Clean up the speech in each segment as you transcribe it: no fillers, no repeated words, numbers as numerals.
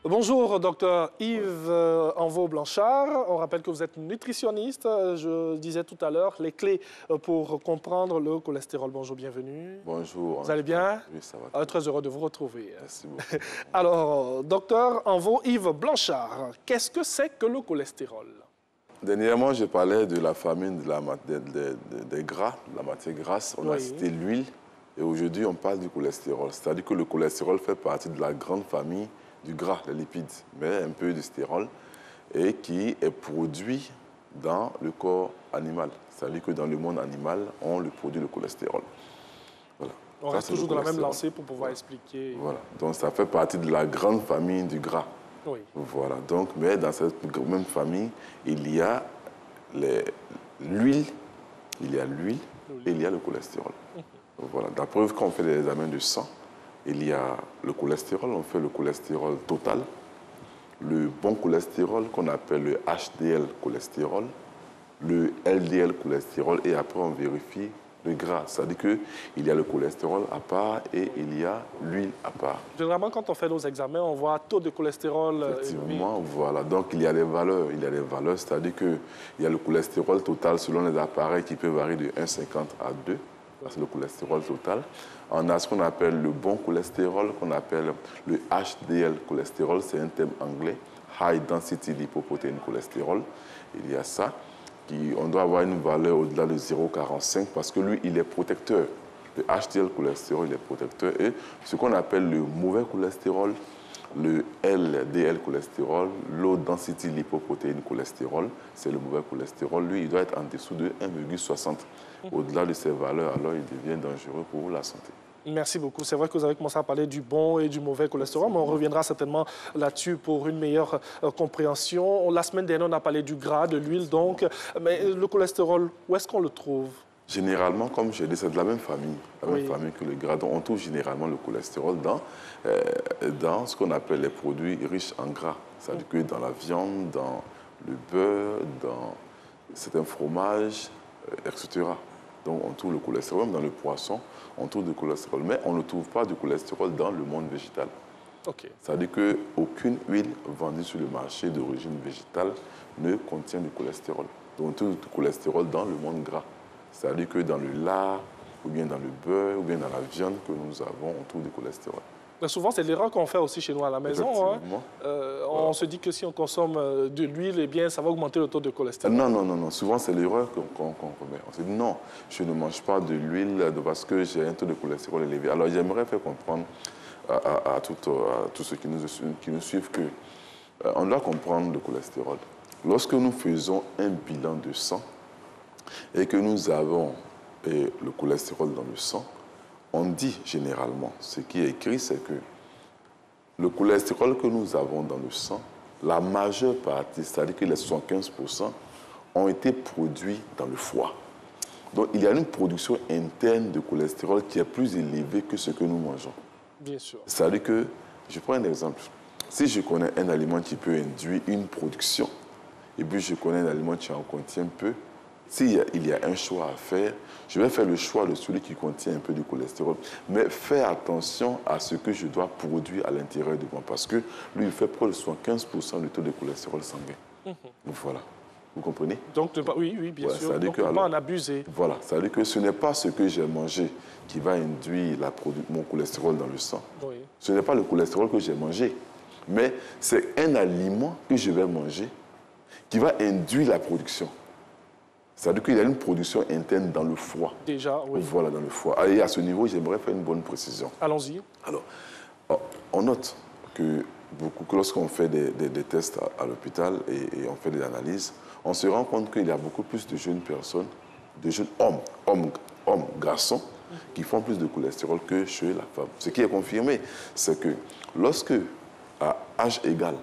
Bonjour, docteur Yves Anveau-Blanchard. On rappelle que vous êtes nutritionniste. Je disais tout à l'heure les clés pour comprendre le cholestérol. Bonjour, bienvenue. Bonjour. Vous allez bien? Oui, ça va. Très heureux de vous retrouver. Merci beaucoup. Alors, docteur Anveau-Yves Blanchard, qu'est-ce que c'est que le cholestérol? Dernièrement, je parlais de la famine des gras, de la matière grasse. On a cité l'huile et aujourd'hui, on parle du cholestérol. C'est-à-dire que le cholestérol fait partie de la grande famille du gras, les lipides, mais un peu du stérol, et qui est produit dans le corps animal. C'est-à-dire que dans le monde animal, on le produit le cholestérol. Voilà. On reste toujours dans la même lancée pour pouvoir expliquer. Voilà. Donc, ça fait partie de la grande famille du gras. Oui. Voilà. Donc, mais dans cette même famille, il y a l'huile, et il y a le cholestérol. Voilà. La preuve, quand on fait des examens de sang, il y a le cholestérol, on fait le cholestérol total, le bon cholestérol qu'on appelle le HDL cholestérol, le LDL cholestérol et après on vérifie le gras. C'est-à-dire qu'il y a le cholestérol à part et il y a l'huile à part. Généralement, quand on fait nos examens, on voit taux de cholestérol. Effectivement, voilà. Donc il y a des valeurs. C'est-à-dire qu'il y a le cholestérol total selon les appareils qui peut varier de 1,50 à 2. C'est le cholestérol total. On a ce qu'on appelle le bon cholestérol, qu'on appelle le HDL cholestérol, c'est un terme anglais, High Density Lipoprotein Cholesterol. Il y a ça, on doit avoir une valeur au-delà de 0,45 parce que lui, il est protecteur. Le HDL cholestérol, il est protecteur. Et ce qu'on appelle le mauvais cholestérol, le LDL cholestérol, low density lipoprotein cholestérol, c'est le mauvais cholestérol. Lui, il doit être en dessous de 1,60. Au-delà de ces valeurs, alors il devient dangereux pour la santé. Merci beaucoup. C'est vrai que vous avez commencé à parler du bon et du mauvais cholestérol, mais on reviendra certainement là-dessus pour une meilleure compréhension. La semaine dernière, on a parlé du gras, de l'huile, donc. Mais le cholestérol, où est-ce qu'on le trouve? Généralement, comme je dis, c'est de la même famille, même famille que le gras. Donc, on trouve généralement le cholestérol dans ce qu'on appelle les produits riches en gras. C'est-à-dire que dans la viande, dans le beurre, dans certains fromages, etc. Donc, on trouve le cholestérol, même dans le poisson, on trouve du cholestérol. Mais on ne trouve pas de cholestérol dans le monde végétal. C'est-à-dire qu'aucune huile vendue sur le marché d'origine végétale ne contient du cholestérol. Donc, on trouve du cholestérol dans le monde gras. C'est-à-dire que dans le lard, ou bien dans le beurre, ou bien dans la viande que nous avons, on trouve du cholestérol. Mais souvent, c'est l'erreur qu'on fait aussi chez nous à la maison. Hein. On se dit que si on consomme de l'huile, eh bien, ça va augmenter le taux de cholestérol. Non. Souvent, c'est l'erreur qu'on commet. On se dit non, je ne mange pas de l'huile parce que j'ai un taux de cholestérol élevé. Alors, j'aimerais faire comprendre à tous ceux qui nous suivent que on doit comprendre le cholestérol. Lorsque nous faisons un bilan de sang et que nous avons le cholestérol dans le sang, on dit généralement, ce qui est écrit, c'est que le cholestérol que nous avons dans le sang, la majeure partie, c'est-à-dire que les 75%, ont été produits dans le foie. Donc, il y a une production interne de cholestérol qui est plus élevée que ce que nous mangeons. Bien sûr. C'est-à-dire que, je prends un exemple. Si je connais un aliment qui peut induire une production, et puis je connais un aliment qui en contient peu, s'il y a un choix à faire, je vais faire le choix de celui qui contient un peu de cholestérol. Mais fais attention à ce que je dois produire à l'intérieur de moi. Parce que lui, il fait près de 75% du taux de cholestérol sanguin. Donc voilà. Vous comprenez? Donc, oui, bien sûr. Donc, on ne peut pas en abuser. Voilà. C'est-à-dire que ce n'est pas ce que j'ai mangé qui va induire mon cholestérol dans le sang. Ce n'est pas le cholestérol que j'ai mangé. Mais c'est un aliment que je vais manger qui va induire la production. C'est-à-dire qu'il y a une production interne dans le foie. Déjà, oui. Voilà, dans le foie. Et à ce niveau, j'aimerais faire une bonne précision. Allons-y. Alors, on note que lorsqu'on fait des tests à l'hôpital et on fait des analyses, on se rend compte qu'il y a beaucoup plus de jeunes personnes, de jeunes hommes, garçons, qui font plus de cholestérol que chez la femme. Ce qui est confirmé, c'est que lorsque, à âge égal,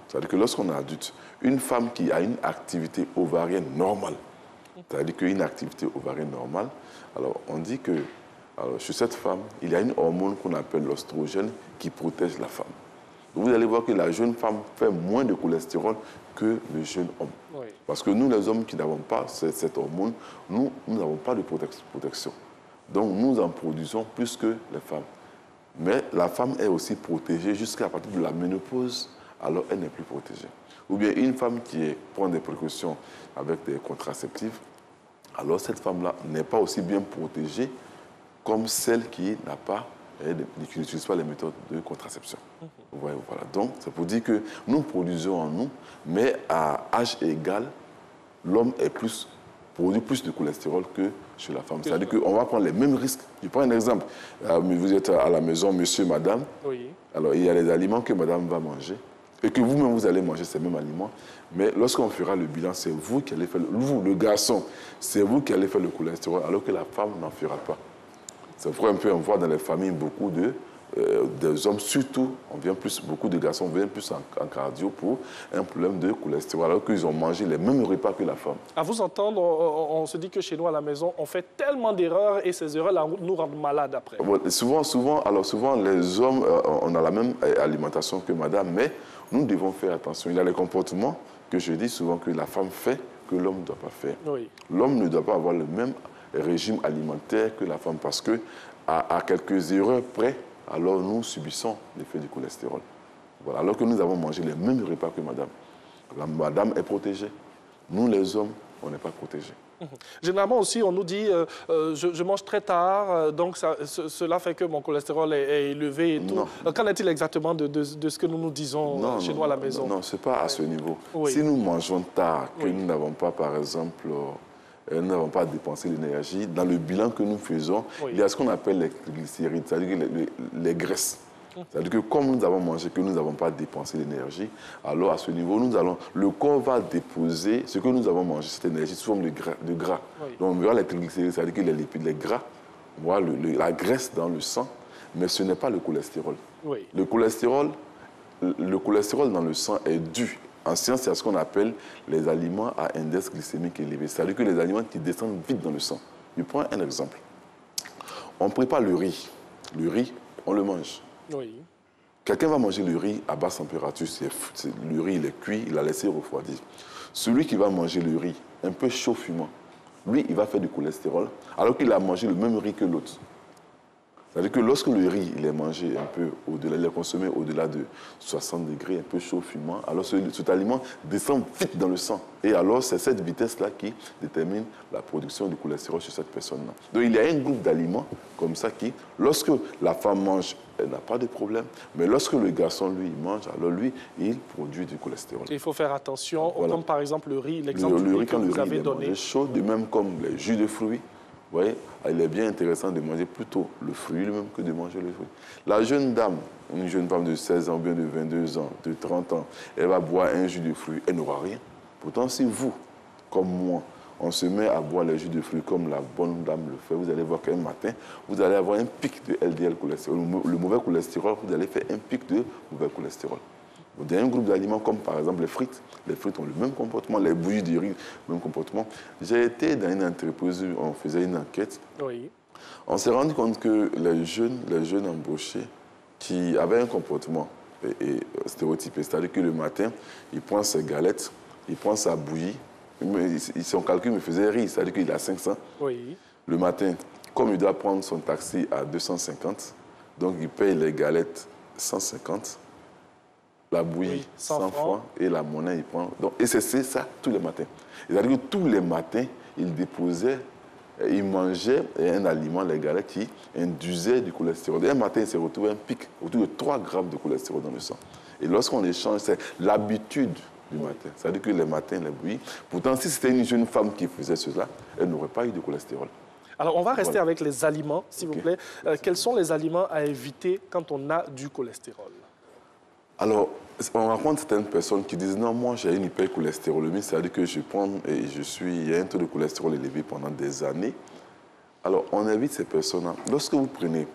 c'est-à-dire que lorsqu'on est adulte, une femme qui a une activité ovarienne normale, c'est-à-dire qu'une activité ovarienne normale, alors on dit que chez cette femme, il y a une hormone qu'on appelle l'oestrogène qui protège la femme. Donc vous allez voir que la jeune femme fait moins de cholestérol que le jeune homme. Parce que nous, les hommes qui n'avons pas cette hormone, nous n'avons pas de protection. Donc nous en produisons plus que les femmes. Mais la femme est aussi protégée jusqu'à partir de la ménopause alors elle n'est plus protégée. Ou bien une femme qui prend des précautions avec des contraceptifs, alors cette femme-là n'est pas aussi bien protégée comme celle qui n'a pas, qui n'utilise pas les méthodes de contraception. Voilà. Donc, c'est pour dire que nous produisons en nous, mais à âge égal, l'homme produit plus de cholestérol que chez la femme. C'est-à-dire qu'on va prendre les mêmes risques. Je prends un exemple. Vous êtes à la maison, monsieur, madame. Oui. Alors, il y a les aliments que madame va manger et que vous-même, vous allez manger ces mêmes aliments. Mais lorsqu'on fera le bilan, c'est vous qui allez faire, vous, le garçon, c'est vous qui allez faire le cholestérol, alors que la femme n'en fera pas. C'est vrai, un peu, on voit dans les familles beaucoup des hommes, surtout, beaucoup de garçons viennent plus en cardio pour un problème de cholestérol, alors qu'ils ont mangé les mêmes repas que la femme. À vous entendre, on se dit que chez nous, à la maison, on fait tellement d'erreurs et ces erreurs-là nous rendent malades après. Bon, souvent, les hommes, on a la même alimentation que madame, mais nous devons faire attention. Il y a les comportements que je dis souvent que la femme fait, que l'homme ne doit pas faire. Oui. L'homme ne doit pas avoir le même régime alimentaire que la femme, parce que à quelques erreurs près, alors nous subissons l'effet du cholestérol. Voilà. Alors que nous avons mangé les mêmes repas que madame. La madame est protégée. Nous, les hommes, on n'est pas protégés. Généralement aussi, on nous dit je mange très tard, donc cela fait que mon cholestérol est élevé et tout. Qu'en est-il exactement de ce que nous disons chez nous à la maison? Non, ce n'est pas à ce niveau. Oui. Si nous mangeons tard, que nous n'avons pas, par exemple, nous n'avons pas dépensé l'énergie, dans le bilan que nous faisons, il y a ce qu'on appelle les triglycérides, c'est-à-dire les graisses. C'est-à-dire que comme nous avons mangé, que nous n'avons pas dépensé l'énergie, alors à ce niveau, le corps va déposer ce que nous avons mangé, cette énergie, sous forme de gras. Oui. Donc on verra les triglycérides, c'est-à-dire que les lipides, les gras, on voit la graisse dans le sang, mais ce n'est pas le cholestérol. Oui. Le cholestérol dans le sang est dû. En science, c'est ce qu'on appelle les aliments à index glycémique élevé. C'est-à-dire que les aliments qui descendent vite dans le sang. Je prends un exemple. On prépare le riz. Le riz, on le mange. Oui. Quelqu'un va manger le riz à basse température. Le riz, il est cuit, il a laissé refroidir. Celui qui va manger le riz un peu chaud fumant, lui, il va faire du cholestérol, alors qu'il a mangé le même riz que l'autre. C'est-à-dire que lorsque le riz il est mangé un peu au-delà, il est consommé au-delà de 60 degrés, un peu chaud, fumant, alors cet aliment descend vite dans le sang. Et alors, c'est cette vitesse-là qui détermine la production du cholestérol chez cette personne-là. Donc, il y a un groupe d'aliments comme ça qui, lorsque la femme mange, elle n'a pas de problème. Mais lorsque le garçon, lui, il mange, alors lui, il produit du cholestérol. Il faut faire attention, voilà. Comme par exemple le riz, l'exemple du riz que vous avez donné. Il est chaud, de même comme les jus de fruits. Vous voyez, il est bien intéressant de manger plutôt le fruit lui-même que de manger le fruit. La jeune dame, une jeune femme de 16 ans, bien de 22 ans, de 30 ans, elle va boire un jus de fruits, elle n'aura rien. Pourtant, si vous, comme moi, on se met à boire les jus de fruits comme la bonne dame le fait, vous allez voir qu'un matin, vous allez avoir un pic de LDL cholestérol. Le mauvais cholestérol, vous allez faire un pic de mauvais cholestérol. Il y a un groupe d'aliments comme par exemple les frites. Les frites ont le même comportement, les bouillies de riz, le même comportement. J'ai été dans une entreprise où on faisait une enquête. Oui. On s'est rendu compte que les jeunes embauchés qui avaient un comportement stéréotypé, c'est-à-dire que le matin, il prend ses galettes, il prend sa bouillie, son calcul me faisait rire, c'est-à-dire qu'il a 500. Oui. Le matin, comme il doit prendre son taxi à 250, donc il paye les galettes 150. La bouillie, 100 francs, et la monnaie, il prend. Donc, et c'est ça tous les matins. C'est-à-dire que tous les matins, il déposait, il mangeait un aliment, les galettes, qui induisait du cholestérol. Et un matin, il s'est retrouvé un pic autour de 3 grammes de cholestérol dans le sang. Et lorsqu'on échange, c'est l'habitude du matin. C'est-à-dire que les matins, les bouillies. Pourtant, si c'était une jeune femme qui faisait cela, elle n'aurait pas eu de cholestérol. Alors, on va rester avec les aliments, s'il vous plaît. Quels sont les aliments à éviter quand on a du cholestérol? Alors, on rencontre certaines personnes qui disent « Non, moi, j'ai une hypercholestérolémie, c'est-à-dire que je prends et il y a un taux de cholestérol élevé pendant des années. » Alors, on évite ces personnes-là. Lorsque vous prenez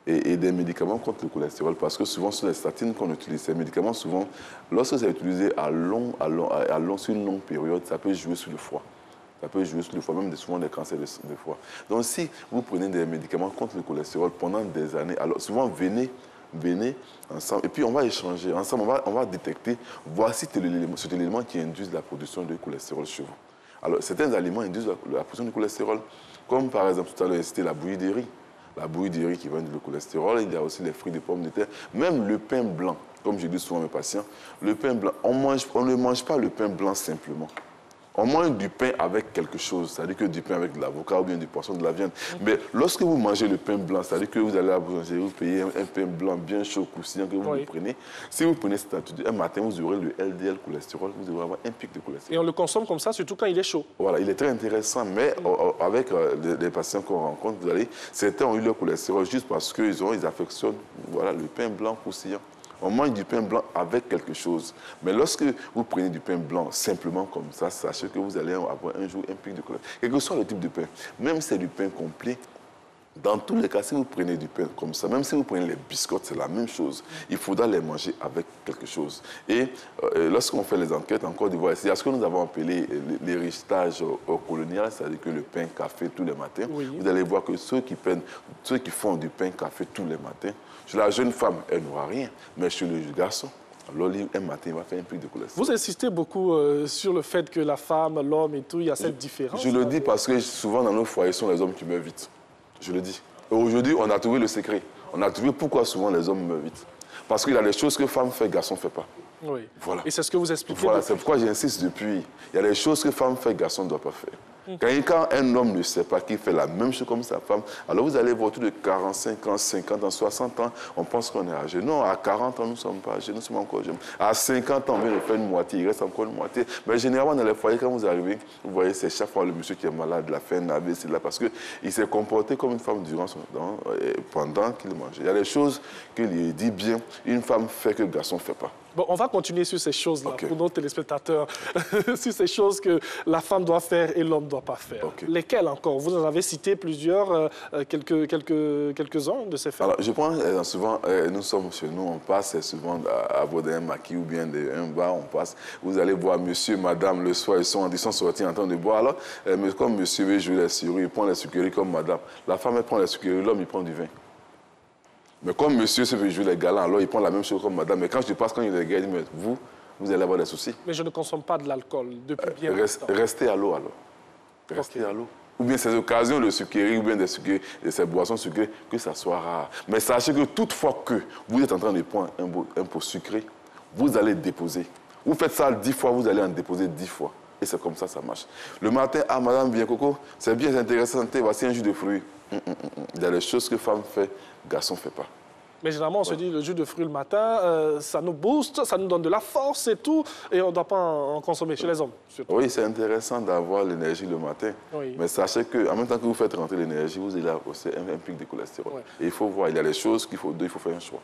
des médicaments contre le cholestérol, parce que souvent, sur les statines qu'on utilise, ces médicaments, souvent, lorsque c'est utilisé sur une longue période, ça peut jouer sur le foie. Ça peut jouer sur le foie, même souvent des cancers de foie. Donc, si vous prenez des médicaments contre le cholestérol pendant des années, alors souvent, venez ensemble et puis on va échanger ensemble, on va détecter, voici cet élément qui induit la production de cholestérol chez vous. Alors, certains aliments induisent la production de cholestérol, comme par exemple, tout à l'heure, c'était la bouillie de riz. la bouillie de riz qui va le cholestérol, il y a aussi les fruits de pommes de terre, même le pain blanc. Comme je dis souvent à mes patients, le pain blanc, on ne mange pas le pain blanc simplement. On mange du pain avec quelque chose, c'est-à-dire que du pain avec de l'avocat ou bien du poisson, de la viande. Mais lorsque vous mangez le pain blanc, c'est-à-dire que vous allez à la boulangerie, vous payez un pain blanc bien chaud, croustillant, que vous le prenez. Si vous prenez cette attitude, un matin, vous aurez le LDL cholestérol, vous devrez avoir un pic de cholestérol. Et on le consomme comme ça, surtout quand il est chaud. Voilà, il est très intéressant, mais avec les patients qu'on rencontre, vous allez, certains ont eu leur cholestérol juste parce qu'ils affectionnent le pain blanc croustillant. On mange du pain blanc avec quelque chose. Mais lorsque vous prenez du pain blanc simplement comme ça, sachez que vous allez avoir un jour un pic de cholestérol. Quel que soit le type de pain, même si c'est du pain complet, dans tous les cas, si vous prenez du pain comme ça, même si vous prenez les biscottes, c'est la même chose. Il faudra les manger avec quelque chose. Et lorsqu'on fait les enquêtes en Côte d'Ivoire, c'est ce que nous avons appelé l'héritage colonial, c'est-à-dire que le pain café tous les matins. Oui. Vous allez voir que ceux qui font du pain café tous les matins, chez la jeune femme, elle n'aura rien, mais chez le garçon, alors, un matin, il va faire un pic de cholestérol. Vous insistez beaucoup sur le fait que la femme, l'homme et tout, il y a cette différence. Je le dis parce que souvent, dans nos foyers, ce sont les hommes qui meurent vite. Je le dis. Et aujourd'hui, on a trouvé le secret. On a trouvé pourquoi souvent les hommes meurent vite. Parce qu'il y a des choses que femme fait, garçon ne fait pas. Oui. Voilà. Et c'est ce que vous expliquez. Voilà, c'est pourquoi j'insiste depuis. Il y a des choses que femme fait, garçon ne doit pas faire. Quand un homme ne sait pas qu'il fait la même chose comme sa femme, alors vous allez voir tout de 45 ans, 50 ans, 60 ans, on pense qu'on est âgé. Non, à 40 ans, nous ne sommes pas âgés, nous sommes encore jeunes. À 50 ans, on vient de faire une moitié, il reste encore une moitié. Mais généralement, dans les foyers, quand vous arrivez, vous voyez, c'est chaque fois le monsieur qui est malade, la faim, la AVC, là, parce qu'il s'est comporté comme une femme durant son temps, pendant qu'il mangeait. Il y a des choses qu'il dit bien, une femme fait que le garçon ne fait pas. Bon, on va continuer sur ces choses-là pour nos téléspectateurs, sur ces choses que la femme doit faire et l'homme ne doit pas faire. Lesquelles encore? Vous en avez cité plusieurs, quelques-uns de ces faits. Alors, je pense souvent, nous sommes chez nous, on passe souvent à bord d'un maquis ou bien d'un bar, on passe. Vous allez voir monsieur, madame, le soir, ils sont sortis en train de boire. Alors, comme monsieur veut jouer les sucreries, il prend les sucreries comme madame. La femme, elle prend les sucreries, l'homme, il prend du vin. Mais comme monsieur se veut jouer les galants, alors il prend la même chose comme madame. Mais quand je passe, quand il est gars, il dit, mais vous allez avoir des soucis. Mais je ne consomme pas de l'alcool depuis bien longtemps. Restez à l'eau alors. Restez à l'eau. Ou bien ces occasions de sucreries, ou bien de ces boissons sucrées, que ça soit rare. Mais sachez que toutefois que vous êtes en train de prendre un pot sucré, vous allez déposer. Vous faites ça 10 fois, vous allez en déposer 10 fois. Et c'est comme ça marche. Le matin, ah madame, bien coco, c'est bien, c'est intéressant, voici un jus de fruits. Il y a des choses que femme fait, garçon ne fait pas. Mais généralement, on se dit, le jus de fruits le matin, ça nous booste, ça nous donne de la force et tout, et on ne doit pas en consommer chez les hommes, surtout. Oui, c'est intéressant d'avoir l'énergie le matin. Oui. Mais sachez qu'en même temps que vous faites rentrer l'énergie, vous allez aussi un pic de cholestérol. Oui. Et il faut voir, il y a des choses qu'il faut faire un choix.